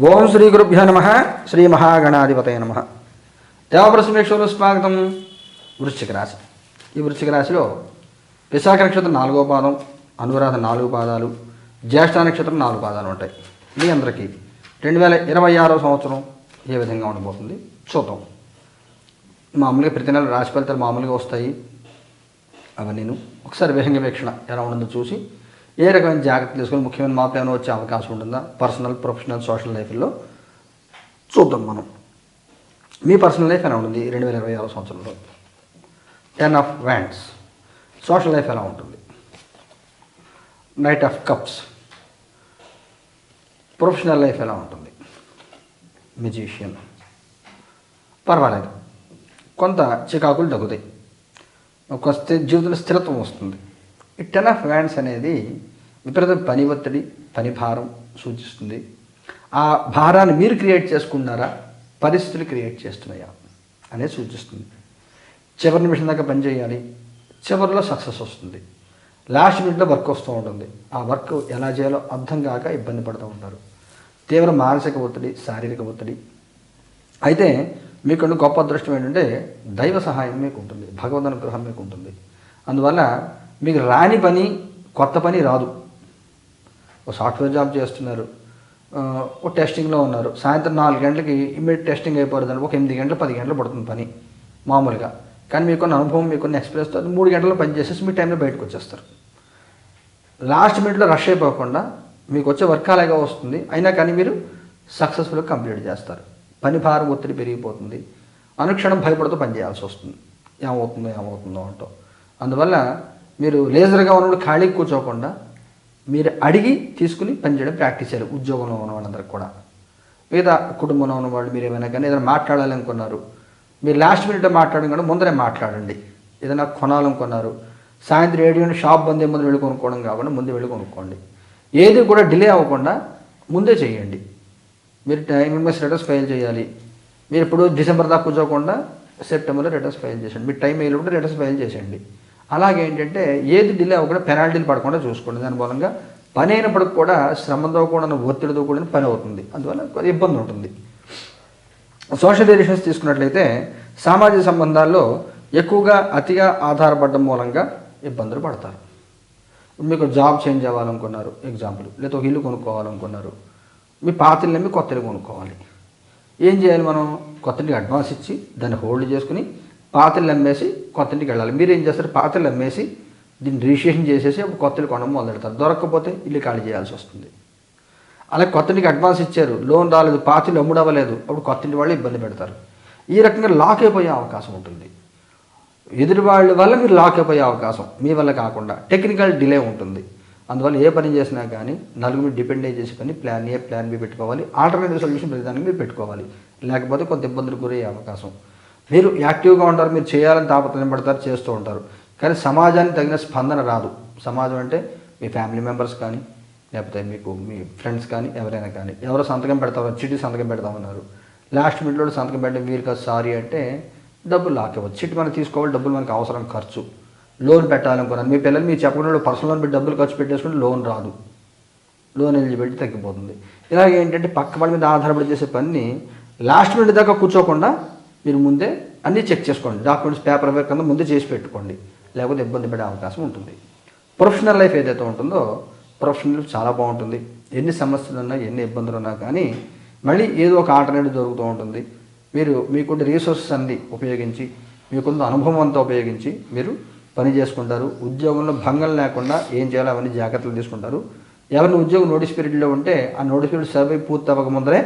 ఓం శ్రీ గురుభ్యో నమ. శ్రీ మహాగణాధిపతయ నమ. దేవప్రసమేశ్వరు స్వాగతం. వృశ్చిక రాశి. ఈ వృశ్చిక రాశిలో విశాఖ నక్షత్రం 4వ పాదం, అనురాధ 4 పాదాలు, జ్యేష్ఠ నక్షత్రం 4 పాదాలు ఉంటాయి. మీ అందరికీ 2026 సంవత్సరం ఏ విధంగా ఉండబోతుంది చూద్దాం. మామూలుగా ప్రతి నెల రాశి ఫలితాలు మామూలుగా వస్తాయి. అవన్నీ ఒకసారి విహంగ వీక్షణ ఎలా ఉంటుందో చూసి ఏ రకమైన జాగ్రత్తలు తీసుకొని ముఖ్యమైన మార్పులు ఏమైనా వచ్చే అవకాశం ఉంటుందా పర్సనల్, ప్రొఫెషనల్, సోషల్ లైఫ్లో చూద్దాం. మనం మీ పర్సనల్ లైఫ్ ఎలా ఉంటుంది 2026 సంవత్సరంలో? 10 ఆఫ్ వ్యాండ్స్. సోషల్ లైఫ్ ఎలా ఉంటుంది? Knight of cups. Professional life ఎలా ఉంటుంది? మ్యూజిషియన్. పర్వాలేదు, కొంత చికాకులు తగ్గుతాయి, ఒక జీవితంలో స్థిరత్వం వస్తుంది. ఈ 10 ఆఫ్ వ్యాండ్స్ అనేది విపరీత పని ఒత్తిడి, పని భారం సూచిస్తుంది. ఆ భారాన్ని మీరు క్రియేట్ చేసుకున్నారా, పరిస్థితులు క్రియేట్ చేస్తున్నాయా అనేది సూచిస్తుంది. చివరి నిమిషం దాకా పని చేయాలి, చివరిలో సక్సెస్ వస్తుంది. లాస్ట్ మినిట్లో వర్క్ వస్తూ ఉంటుంది. ఆ వర్క్ ఎలా చేయాలో అర్థం కాక ఇబ్బంది పడుతూ ఉంటారు. తీవ్ర మానసిక ఒత్తిడి, శారీరక ఒత్తిడి. అయితే మీకు గొప్ప అదృష్టం ఏంటంటే దైవ సహాయం మీకు ఉంటుంది, భగవద్ అనుగ్రహం మీకు ఉంటుంది. అందువల్ల మీకు రాని పని, కొత్త పని రాదు. ఒక సాఫ్ట్వేర్ జాబ్ చేస్తున్నారు, ఒక టెస్టింగ్లో ఉన్నారు, సాయంత్రం 4 గంటలకి ఇమ్మీడియట్ టెస్టింగ్ అయిపోతుందండి. ఒక 8 గంటలు 10 గంటలు పడుతుంది పని మామూలుగా. కానీ మీకున్న అనుభవం, మీకున్న ఎక్స్పీరియన్స్తో 3 గంటల్లో పని చేసేసి మీ టైంలో బయటకు వచ్చేస్తారు. లాస్ట్ మినిట్లో రష్ అయిపోకుండా మీకు వచ్చే వర్క్ అలాగే వస్తుంది. అయినా కానీ మీరు సక్సెస్ఫుల్గా కంప్లీట్ చేస్తారు. పని భారం, ఒత్తిడి పెరిగిపోతుంది. అనుక్షణం భయపడుతూ పని చేయాల్సి వస్తుంది. ఏమవుతుందో అంటూ. అందువల్ల మీరు లేజర్గా ఉన్నప్పుడు ఖాళీకి కూర్చోకుండా మీరు అడిగి తీసుకుని పనిచేయడం ప్రాక్టీస్ చేయాలి. ఉద్యోగంలో ఉన్న వాళ్ళందరికీ కూడా, మిగతా కుటుంబంలో ఉన్న వాళ్ళు మీరు ఏమైనా కానీ ఏదైనా మాట్లాడాలనుకున్నారు, మీరు లాస్ట్ మినిట్లో మాట్లాడడం కానీ ముందరే మాట్లాడండి. ఏదైనా కొనాలనుకున్నారు, సాయంత్రం 7 గంటల షాప్ బంద్ ముందు వెళ్ళి కొనుక్కోవడం కాకుండా ముందు వెళ్ళి కొనుక్కోండి. ఏది కూడా డిలే అవ్వకుండా ముందే చేయండి. మీరు టైం రిటర్న్స్ ఫైల్ చేయాలి. మీరు ఇప్పుడు డిసెంబర్ దాకా కూర్చోకుండా సెప్టెంబర్లో రిటర్న్స్ ఫైల్ చేయండి. మీ టైం అయ్యేటప్పుడు రిటర్న్స్ ఫైల్ చేసేయండి. అలాగే ఏంటంటే ఏది డిలే అవ్వకుండా పెనాల్టీలు పడకుండా చూసుకోండి. దాని మూలంగా పని అయినప్పటికి కూడా శ్రమతో కూడిన, ఒత్తిడితో కూడిన పని అవుతుంది. అందువల్ల ఇబ్బంది ఉంటుంది. సోషల్ రిలేషన్స్ తీసుకున్నట్లయితే సామాజిక సంబంధాల్లో ఎక్కువగా అతిగా ఆధారపడడం మూలంగా ఇబ్బందులు పడతారు. మీకు జాబ్ చేంజ్ అవ్వాలనుకున్నారు ఎగ్జాంపుల్, లేదా ఒక ఇల్లు కొనుక్కోవాలనుకున్నారు, మీ పాతలు నమ్మి కొత్త ఇల్లు కొనుక్కోవాలి. ఏం చేయాలి? మనం కొత్త ఇంటికి అడ్వాన్స్ ఇచ్చి దాన్ని హోల్డ్ చేసుకుని పాతలు అమ్మేసి కొత్త ఇంటికి వెళ్ళాలి. మీరు ఏం చేస్తారు? పాతలు అమ్మేసి దీన్ని రిజిస్ట్రేషన్ చేసేసి అప్పుడు కొత్త ఇల్లు కొనడం మొదలెడతారు. దొరకకపోతే ఇల్లు ఖాళీ చేయాల్సి వస్తుంది. అలాగే కొత్త ఇంటికి అడ్వాన్స్ ఇచ్చారు, లోన్ రాలేదు, పాతలు అమ్ముడవ్వలేదు, అప్పుడు కొత్త ఇంటి వాళ్ళు ఇబ్బంది పెడతారు. ఈ రకంగా లాక్ అయిపోయే అవకాశం ఉంటుంది. ఎదురు వాళ్ళ వల్ల మీరు లాక్ అయిపోయే అవకాశం, మీ వల్ల కాకుండా టెక్నికల్ డిలే ఉంటుంది. అందువల్ల ఏ పని చేసినా కానీ నలుగురు డిపెండ్ అయ్యి చేసే పని ప్లాన్ ఏ, ప్లాన్ బి పెట్టుకోవాలి. ఆల్టర్నేటివ్ సొల్యూషన్ ప్రతిదానికి మీరు పెట్టుకోవాలి. లేకపోతే కొంత ఇబ్బందులు గురయ్యే అవకాశం. మీరు యాక్టివ్గా ఉంటారు, మీరు చేయాలని తాపత్రయం పడతారు, చేస్తూ ఉంటారు. కానీ సమాజానికి తగిన స్పందన రాదు. సమాజం అంటే మీ ఫ్యామిలీ మెంబర్స్ కానీ, లేకపోతే మీకు మీ ఫ్రెండ్స్ కానీ, ఎవరైనా కానీ ఎవరో సంతకం పెడతారు, చిట్టి సంతకం పెడతామన్నారు, లాస్ట్ మినిట్లో సంతకం పెట్టడం వీరు కాదు సారీ అంటే డబ్బులు లాక్ ఇవ్వచ్చు. చిట్టి మనం తీసుకోవాలి, డబ్బులు మనకు అవసరం, ఖర్చు. లోన్ పెట్టాలనుకున్నాను, మీ పిల్లలు మీరు చెప్పకుండా పర్సనల్ లోన్ పెట్టి డబ్బులు ఖర్చు పెట్టేసుకుంటే లోన్ రాదు, లోన్ ఎలిజిబిలిటీ తగ్గిపోతుంది. ఇలాగే ఏంటంటే పక్క వాళ్ళ మీద ఆధారపడి చేసే పని లాస్ట్ మినిట్ దాకా కూర్చోకుండా మీరు ముందే అన్నీ చెక్ చేసుకోండి. డాక్యుమెంట్స్, పేపర్ వర్క్ అంతా ముందే చేసి పెట్టుకోండి, లేకపోతే ఇబ్బంది పడే అవకాశం ఉంటుంది. ప్రొఫెషనల్ లైఫ్ ఏదైతే ఉంటుందో ప్రొఫెషనల్ చాలా బాగుంటుంది. ఎన్ని సమస్యలు ఉన్నా, ఎన్ని ఇబ్బందులు ఉన్నా కానీ మళ్ళీ ఏదో ఒక ఆల్టర్నేటివ్ దొరుకుతూ ఉంటుంది. మీరు మీకుండే రీసోర్సెస్ అన్ని ఉపయోగించి, మీకున్న అనుభవం అంతా ఉపయోగించి మీరు పని చేసుకుంటారు. ఉద్యోగంలో భంగం లేకుండా ఏం చేయాలో అవన్నీ జాగ్రత్తలు తీసుకుంటారు. ఎవరిని ఉద్యోగం నోటీస్ పీరియడ్లో ఉంటే ఆ నోటీస్ పీరియడ్ సర్వే పూర్తి అవ్వక ముందరే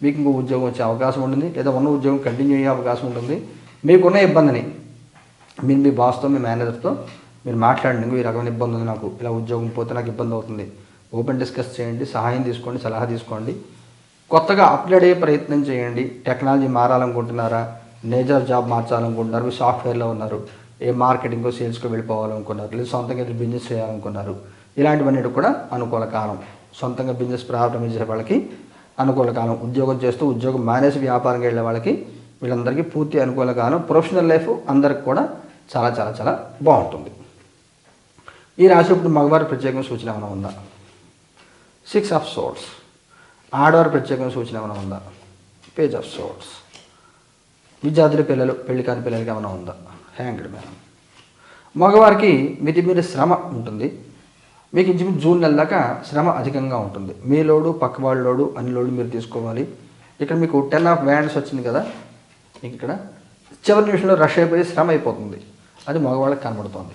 మీకు ఇంకో ఉద్యోగం వచ్చే అవకాశం ఉంటుంది, లేదా ఉన్న ఉద్యోగం కంటిన్యూ అయ్యే అవకాశం ఉంటుంది. మీకున్న ఇబ్బందిని మీరు మీ బాస్తో, మీ మేనేజర్తో మీరు మాట్లాడండి. ఈ రకమైన ఇబ్బంది ఉంది నాకు, ఇలా ఉద్యోగం పోతే నాకు ఇబ్బంది అవుతుంది, ఓపెన్ డిస్కస్ చేయండి, సహాయం తీసుకోండి, సలహా తీసుకోండి. కొత్తగా అప్గ్రేడ్ అయ్యే ప్రయత్నం చేయండి. టెక్నాలజీ మారాలనుకుంటున్నారా, నేచర్ జాబ్ మార్చాలనుకుంటున్నారు, మీరు సాఫ్ట్వేర్లో ఉన్నారు, ఏ మార్కెటింగ్ సేల్స్కో వెళ్ళిపోవాలనుకున్నారు, లేదా సొంతంగా బిజినెస్ చేయాలనుకున్నారు, ఇలాంటివన్నీ కూడా అనుకూల కాలం. సొంతంగా బిజినెస్ ప్రారంభించే వాళ్ళకి అనుకూల కాలం. ఉద్యోగం చేస్తూ ఉద్యోగం మానేసి వ్యాపారంగా వెళ్ళే వాళ్ళకి వీళ్ళందరికీ పూర్తి అనుకూల కాలం. ప్రొఫెషనల్ లైఫ్ అందరికి కూడా చాలా చాలా చాలా బాగుంటుంది. ఈ రాశి ఇప్పుడు మగవారి ప్రత్యేకమైన సూచన ఏమైనా ఉందా? 6 ఆఫ్ సోర్డ్స్. ఆడవారి ప్రత్యేకమైన సూచన ఏమైనా ఉందా? Page of swords. విద్యార్థుల పిల్లలు, పెళ్లి కాని పిల్లలకి ఏమైనా ఉందా? Hanged man. మగవారికి మితిమీరి శ్రమ ఉంటుంది. మీకు ఇంచుమించు జూన్ నెల దాకా శ్రమ అధికంగా ఉంటుంది. మీ లోడు, పక్క వాళ్ళ లోడు, అన్ని లోడు మీరు తీసుకోవాలి. ఇక్కడ మీకు 10 ఆఫ్ వ్యాండ్స్ వచ్చింది కదా, మీకు ఇక్కడ చివరి నిమిషంలో రష్ అయిపోయి శ్రమ అయిపోతుంది. అది మగవాళ్ళకి కనబడుతుంది.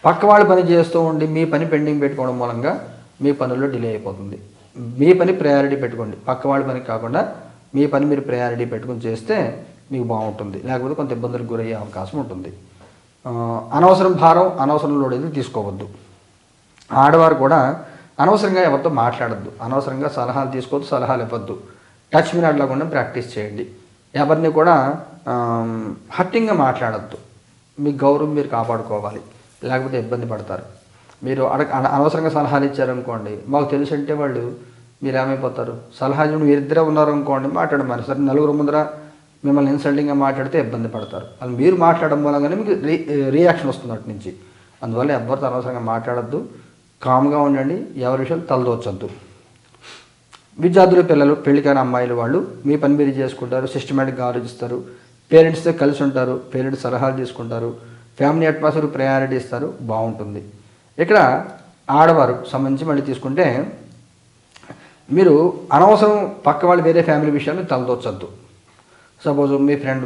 పక్క వాళ్ళు పని చేస్తూ ఉండి మీ పని పెండింగ్ పెట్టుకోవడం మూలంగా మీ పనుల్లో డిలే అయిపోతుంది. మీ పని ప్రయారిటీ పెట్టుకోండి, పక్క వాళ్ళ పని కాకుండా మీ పని మీరు ప్రయారిటీ పెట్టుకుని చేస్తే మీకు బాగుంటుంది. లేకపోతే కొంత ఇబ్బందులకు గురయ్యే అవకాశం ఉంటుంది. అనవసరం భారం, అనవసరం లోడ్ అయితే తీసుకోవద్దు. ఆడవారు కూడా అనవసరంగా ఎవరితో మాట్లాడద్దు, అనవసరంగా సలహాలు తీసుకోవద్దు, సలహాలు ఇవ్వద్దు. టచ్ మీ నాట్ లేకుండా ప్రాక్టీస్ చేయండి. ఎవరిని కూడా హట్టింగ్గా మాట్లాడద్దు. మీ గౌరవం మీరు కాపాడుకోవాలి, లేకపోతే ఇబ్బంది పడతారు. మీరు అనవసరంగా సలహాలు ఇచ్చారనుకోండి, మాకు తెలిసి అంటే వాళ్ళు మీరు ఏమైపోతారు. సలహాలు మీరిద్దరే ఉన్నారనుకోండి, మాట్లాడమని సరే నలుగురు ముందర మిమ్మల్ని ఇన్సల్టింగ్గా మాట్లాడితే ఇబ్బంది పడతారు. అది మీరు మాట్లాడడం మూలంగానే మీకు రియాక్షన్ వస్తుంది అటు నుంచి. అందువల్ల ఎవరితో అనవసరంగా మాట్లాడద్దు, కామ్గా ఉండండి, ఎవరి విషయాలు తలదోచద్దు. విద్యార్థులు, పిల్లలు, పెళ్లికాని అమ్మాయిలు వాళ్ళు మీ పని మీరు చేసుకుంటారు, సిస్టమేటిక్గా ఆలోచిస్తారు, పేరెంట్స్తో కలిసి ఉంటారు, పేరెంట్స్ సలహాలు తీసుకుంటారు, ఫ్యామిలీ అట్మాస్ఫియర్ ప్రయారిటీ ఇస్తారు, బాగుంటుంది. ఇక్కడ ఆడవారు సంబంధించి మళ్ళీ తీసుకుంటే మీరు అనవసరం పక్క వాళ్ళు వేరే ఫ్యామిలీ విషయాలు మీరు తలదోచద్దు. సపోజ్ మీ ఫ్రెండ్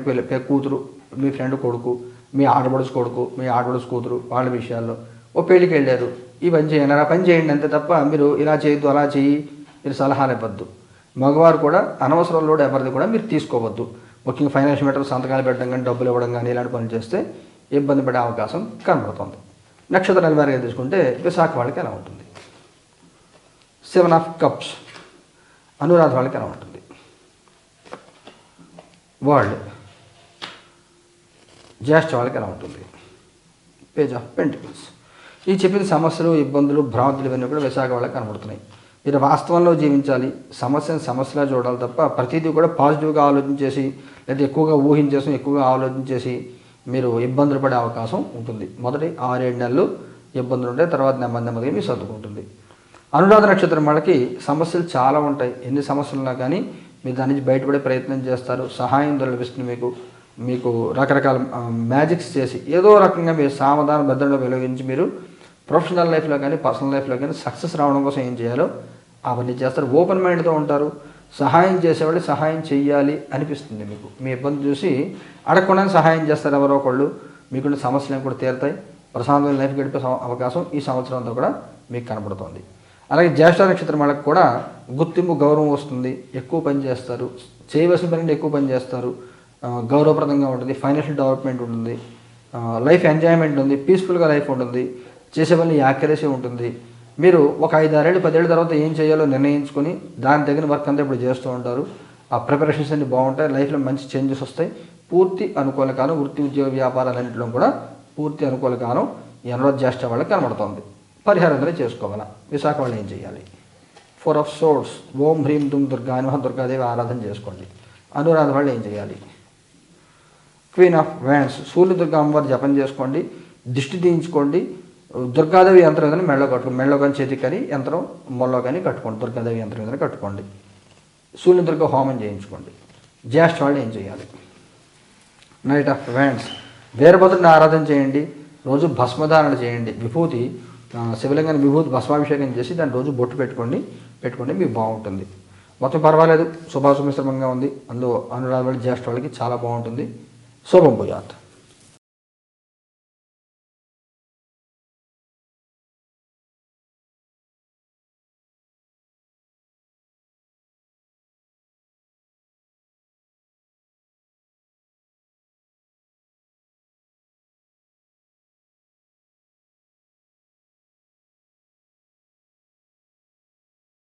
కూతురు, మీ ఫ్రెండ్ కొడుకు, మీ ఆడబడుచు కొడుకు, మీ ఆడబడుచు కూతురు వాళ్ళ విషయాల్లో ఓ పెళ్ళికి వెళ్ళారు, ఈ పని చేయండి, ఆ పని చేయండి అంతే తప్ప మీరు ఇలా చేయొద్దు, అలా చెయ్యి, మీరు సలహాలు ఇవ్వద్దు. మగవారు కూడా అనవసరం లోడ్ ఎవరిది కూడా మీరు తీసుకోవద్దు. ముఖ్యంగా ఫైనాన్షియల్ మ్యాటర్ సంతకాలు పెట్టడం కానీ, డబ్బులు ఇవ్వడం కానీ ఇలాంటి పనులు చేస్తే ఇబ్బంది పడే అవకాశం కనబడుతుంది. నక్షత్రాల వారిగా తీసుకుంటే విశాఖ వాళ్ళకి ఎలా ఉంటుంది? 7 ఆఫ్ కప్స్. అనురాధ వాళ్ళకి ఎలా ఉంటుంది? వరల్డ్. జ్యేష్ఠ వాళ్ళకి ఎలా ఉంటుంది? Page of pentacles. ఈ చెప్పిన సమస్యలు, ఇబ్బందులు, భ్రాంతులు ఇవన్నీ కూడా విశాఖ వాళ్ళకి కనబడుతున్నాయి. మీరు వాస్తవంలో జీవించాలి, సమస్యను సమస్యలా చూడాలి తప్ప ప్రతిదీ కూడా పాజిటివ్గా ఆలోచించేసి లేదా ఎక్కువగా ఊహించేసి ఎక్కువగా ఆలోచించేసి మీరు ఇబ్బందులు పడే అవకాశం ఉంటుంది. మొదటి 6-7 నెలలు ఇబ్బందులు ఉంటాయి, తర్వాత నెమ్మదిగా మీరు సర్దుకుంటుంది. అనురాధ నక్షత్రం వాళ్ళకి సమస్యలు చాలా ఉంటాయి. ఎన్ని సమస్యలు ఉన్నా కానీ మీరు దాని నుంచి బయటపడే ప్రయత్నం చేస్తారు. సహాయం లభిస్తుంది మీకు రకరకాల మ్యాజిక్స్ చేసి ఏదో రకంగా మీరు సావధాన భద్రత వెలిగించి మీరు ప్రొఫెషనల్ లైఫ్లో కానీ పర్సనల్ లైఫ్లో కానీ సక్సెస్ రావడం కోసం ఏం చేయాలో అవన్నీ చేస్తారు. ఓపెన్ మైండ్తో ఉంటారు. సహాయం చేసేవాళ్ళు సహాయం చెయ్యాలి అనిపిస్తుంది మీకు. మీ ఇబ్బంది చూసి అడగకుండానే సహాయం చేస్తారు ఎవరో ఒకళ్ళు. మీకున్న సమస్యలు కూడా తీరుతాయి. ప్రశాంతమైన లైఫ్ గడిపే అవకాశం ఈ సంవత్సరం అంతా కూడా మీకు కనబడుతుంది. అలాగే జ్యేష్ఠ నక్షత్రం వాళ్ళకి కూడా గుర్తింపు, గౌరవం వస్తుంది. ఎక్కువ పని చేస్తారు, చేయవలసిన పని ఎక్కువ పని చేస్తారు, గౌరవప్రదంగా ఉంటుంది, ఫైనాన్షియల్ డెవలప్మెంట్ ఉంటుంది, లైఫ్ ఎంజాయ్మెంట్ ఉంది, పీస్ఫుల్గా లైఫ్ ఉంటుంది, చేసే పని యాక్యురసీ ఉంటుంది. మీరు ఒక 5-6 ఏళ్ళు 10 ఏళ్ళ తర్వాత ఏం చేయాలో నిర్ణయించుకొని దాని తగిన వర్క్ అంతా ఇప్పుడు చేస్తూ ఉంటారు. ఆ ప్రిపరేషన్స్ అన్ని బాగుంటాయి, లైఫ్లో మంచి చేంజెస్ వస్తాయి. పూర్తి అనుకూల కాలం, వృత్తి ఉద్యోగ వ్యాపారాలన్నింటిలో కూడా పూర్తి అనుకూల కాలం ఎనరో జ్యేష్ఠ వాళ్ళకి కనబడుతుంది. పరిహారం అనేది చేసుకోవాలా? విశాఖ వాళ్ళు ఏం చేయాలి? 4 ఆఫ్ సోర్స్. ఓం హ్రీం దుమ్ దుర్గా నమః, దుర్గాదేవి ఆరాధన చేసుకోండి. అనురాధ వాళ్ళు ఏం చేయాలి? Queen of wands. Surya Durga అమ్మవారు జపం చేసుకోండి, దిష్టి తీయించుకోండి. దుర్గాదేవి యంత్రం ఏదైనా మెడలో కానీ చేతికి కానీ యంత్రం మొల్లో కానీ కట్టుకోండి. దుర్గాదేవి యంత్రం ఏదైనా కట్టుకోండి. సూర్యదుర్గ హోమం చేయించుకోండి. జ్యేష్ఠ వాళ్ళు ఏం చేయాలి? Knight of wands. వీరభద్రుని ఆరాధన చేయండి, రోజు భస్మధారణ చేయండి. విభూతి శివలింగాన్ని విభూతి భస్మాభిషేకం చేసి దాన్ని రోజు బొట్టు పెట్టుకోండి మీకు బాగుంటుంది. మొత్తం పర్వాలేదు, శుభాశుమిశ్రమంగా ఉంది. అందులో అనురాధ వాళ్ళ జ్యేష్ఠ వాళ్ళకి చాలా బాగుంటుంది. శుభం భూయాత్.